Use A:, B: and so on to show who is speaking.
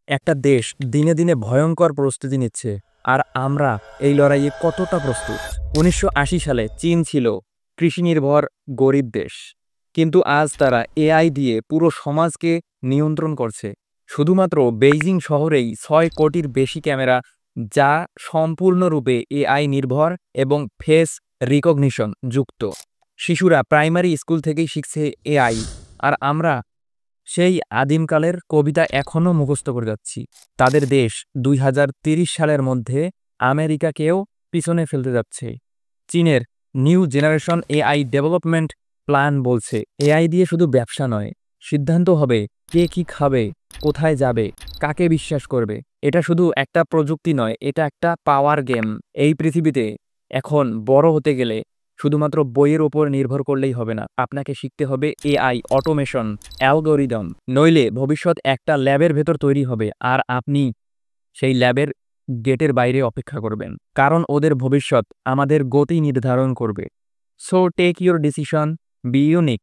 A: একটা দেশ দিনে দিনে ভয়ঙ্কর প্রস্তুতি নিচ্ছে, আর আমরা এই লড়াইয়ে কতটা প্রস্তুত? ১৯৮০ সালে চীন ছিল কৃষি নির্ভর গরিব দেশ, কিন্তু আজ তারা এআই দিয়ে পুরো সমাজকে নিয়ন্ত্রণ করছে। শুধুমাত্র বেইজিং শহরেই ৬ কোটির বেশি ক্যামেরা, যা সম্পূর্ণরূপে এআই নির্ভর এবং ফেস রিকগনিশন যুক্ত। শিশুরা প্রাইমারি স্কুল থেকেই শিখছে এআই, আর আমরা সেই আদিমকালের কবিতা এখনও মুখস্থ করে যাচ্ছি। তাদের দেশ ২০৩০ সালের মধ্যে আমেরিকাকেও পিছনে ফেলতে যাচ্ছে। চীনের new generation AI development plan বলছে, এআই দিয়ে শুধু ব্যবসা নয়, সিদ্ধান্ত হবে কে কি খাবে, কোথায় যাবে, কাকে বিশ্বাস করবে। এটা শুধু একটা প্রযুক্তি নয়, এটা একটা পাওয়ার গেম। এই পৃথিবীতে এখন বড় হতে গেলে শুধুমাত্র বইয়ের ওপর নির্ভর করলেই হবে না, আপনাকে শিখতে হবে এআই, অটোমেশন, অ্যালগোরিদম। নইলে ভবিষ্যৎ একটা ল্যাবের ভেতর তৈরি হবে, আর আপনি সেই ল্যাবের গেটের বাইরে অপেক্ষা করবেন, কারণ ওদের ভবিষ্যৎ আমাদের গতি নির্ধারণ করবে। So take your decision, be unique.